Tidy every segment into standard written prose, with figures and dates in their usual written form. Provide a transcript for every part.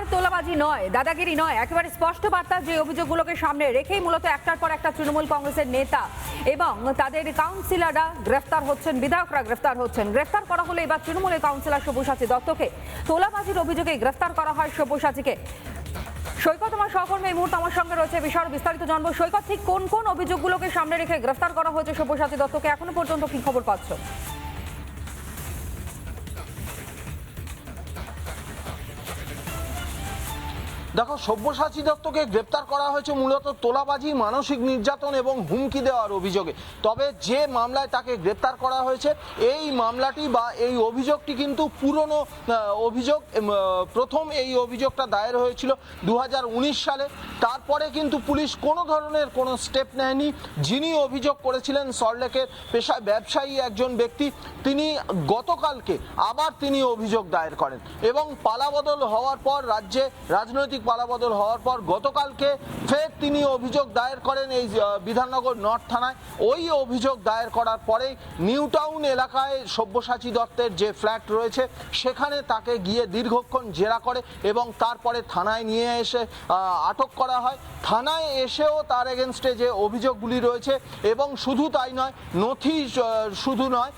ধরনের তোলাবাজি নয়, দাদাগিরি নয়, একেবারে স্পষ্ট বার্তা যে অভিযোগগুলোকে সামনে রেখেই মূলত একটার পর একটা তৃণমূল কংগ্রেসের নেতা এবং তাদের কাউন্সিলররা গ্রেফতার হচ্ছেন, বিধায়করা গ্রেফতার হচ্ছেন। গ্রেফতার করা হলে এবার তৃণমূলের কাউন্সিলর সব্যসাচী দত্তকে তোলাবাজির অভিযোগে গ্রেফতার করা হয়। সব্যসাচীকে সৈকত আমার সহকর্মী এই মুহূর্তে আমার সঙ্গে রয়েছে, বিষয়ের বিস্তারিত জানবো। সৈকত, ঠিক কোন কোন অভিযোগগুলোকে সামনে রেখে গ্রেফতার করা হয়েছে সব্যসাচী দত্তকে, এখনো পর্যন্ত কি খবর পাচ্ছ? দেখো, সব্যসাচী দত্তকে গ্রেপ্তার করা হয়েছে মূলত তোলাবাজি, মানসিক নির্যাতন এবং হুমকি দেওয়ার অভিযোগে। তবে যে মামলায় তাকে গ্রেপ্তার করা হয়েছে এই মামলাটি বা এই অভিযোগটি কিন্তু পুরনো অভিযোগ। প্রথম এই অভিযোগটা দায়ের হয়েছিল 2019 সালে। তারপরে কিন্তু পুলিশ কোনো ধরনের কোনো স্টেপ নেয়নি। যিনি অভিযোগ করেছিলেন সল্টলেকের পেশায় ব্যবসায়ী একজন ব্যক্তি, তিনি গতকালকে আবার তিনি অভিযোগ দায়ের করেন এবং পালাবদল হওয়ার পর, রাজ্যে রাজনৈতিক পালাবদল হওয়ার পর গতকালকে ফের তিনি অভিযোগ দায়ের করেন এই বিধাননগর নর্থ থানায়। ওই অভিযোগ দায়ের করার পরেই নিউ টাউন এলাকায় সব্যসাচী দত্তের যে ফ্ল্যাট রয়েছে সেখানে তাকে গিয়ে দীর্ঘক্ষণ জেরা করে এবং তারপরে থানায় নিয়ে এসে আটক করা হয়। থানায় এসেও তার এগেনস্টে যে অভিযোগগুলি রয়েছে, এবং শুধু তাই নয়, নথি শুধু নয়,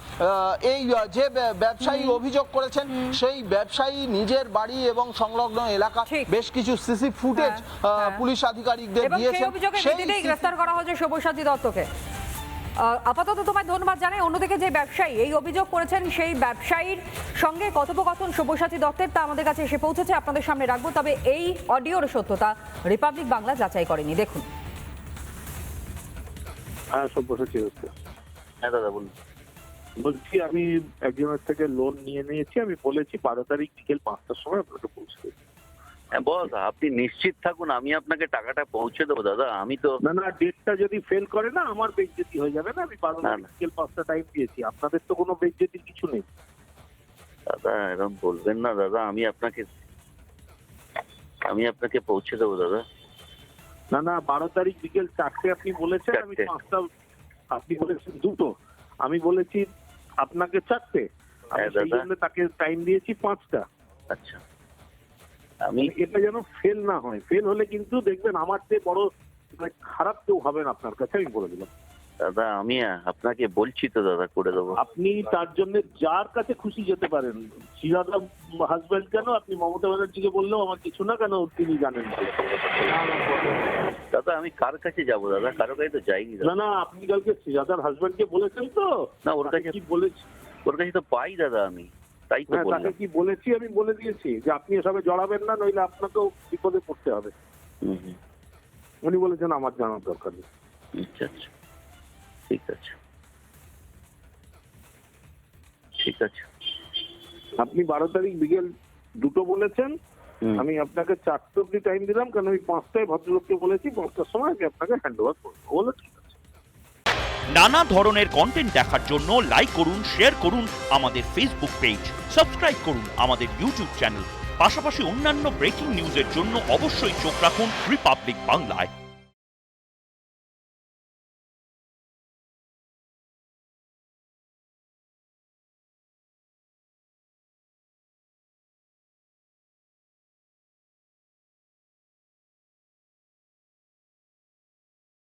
এই যে ব্যবসায়ী অভিযোগ করেছেন সেই ব্যবসায়ী নিজের বাড়ি এবং সংলগ্ন এলাকা বেশ কিছু সিসি ফুটেজ পুলিশ আধিকারিকদের দিয়েছেন। সেই গ্রেফতার করা হয়েছে সব্যসাচী দত্তকে। আপাতত তোমায় ধন্যবাদ জানাই। অন্যদিকে যে ব্যবসায়ী এই অভিযোগ করেছেন সেই ব্যবসায়ীর সঙ্গে কথোপকথন সব্যসাচী দত্তের তা আমাদের কাছে এসে পৌঁছেছে, আপনাদের সামনে রাখবো। তবে এই অডিওর সত্যতা রিপাবলিক বাংলা যাচাই করেনি, দেখুন। হ্যাঁ, সব্যসাচী দত্ত। হ্যাঁ দাদা বলুন। বলছি, আমি একজনের থেকে লোন নিয়ে নিয়েছি। আমি বলেছি 12 তারিখ বিকেল 5টার সময় আপনাকে পৌঁছে দেবো। হ্যাঁ বস, আপনি নিশ্চিত থাকুন, আমি আপনাকে টাকাটা পৌঁছে দেবো দাদা। আমি তো না, ডেটটা যদি ফেল করে না আমার বেইজ্জতি হয়ে যাবে না। আমি 12 তারিখ বিকেল 5টা টাইম দিয়েছি, আপনাদের তো কোনো বেইজ্জতির কিছু নেই। দাদা এরকম বলবেন না দাদা, আমি আপনাকে পৌঁছে দেবো দাদা। না, 12 তারিখ বিকেল 4টে আপনি বলেছেন, আমি 5টা, আপনি বলেছেন 2টো, আমি বলেছি আপনাকে 4টে, আমি সেই জন্য তাকে টাইম দিয়েছি 5টা। আচ্ছা, আমি এটা যেন ফেল না হয়। ফেল হলে কিন্তু দেখবেন আমার চেয়ে বড় খারাপ কেউ হবেন আপনার কাছে, আমি বলে দিলাম। দাদা আমি আপনাকে বলছি তো দাদা, করে দেবো। আপনি তার জন্য যার কাছে খুশি যেতে পারেন। শ্রীরাধা হাজব্যান্ড কেন, আপনি মমতা ব্যানার্জিকে বললেও আমার কিছু না, কেন তিনি জানেন। দাদা আমি কার কাছে যাবো দাদা? কারো কাছে তো যাইনি। না, আপনি কালকে শ্রীরাধার হাজব্যান্ডকে বলেছেন তো? না, ওর কাছে কি বলেছি? ওর কাছে তো পাই দাদা আমি, তাই তো বললাম। তাকে কি বলেছি? আমি বলে দিয়েছি যে আপনি এসবে জড়াবেন না, নইলে আপনাকেও বিপদে পড়তে হবে। উনি বলেছেন আমার জানার দরকার নেই। আচ্ছা, ঠিক আছে, ঠিক আছে। আপনি 12 তারিখ বিকেল 2টো বলেছেন, আমি আপনাকে 4টে অব্দি টাইম দিলাম, কারণ আমি 5টায় ভদ্রলোককে বলেছি 5টার সময় আমি আপনাকে হ্যান্ড ওভার করবো। বলো ঠিক আছে। নানা ধরনের কন্টেন্ট দেখার জন্য লাইক করুন, শেয়ার করুন আমাদের ফেসবুক পেজ, সাবস্ক্রাইব করুন আমাদের ইউটিউব চ্যানেল। পাশাপাশি অন্যান্য ব্রেকিং নিউজের জন্য অবশ্যই চোখ রাখুন রিপাবলিক বাংলায়।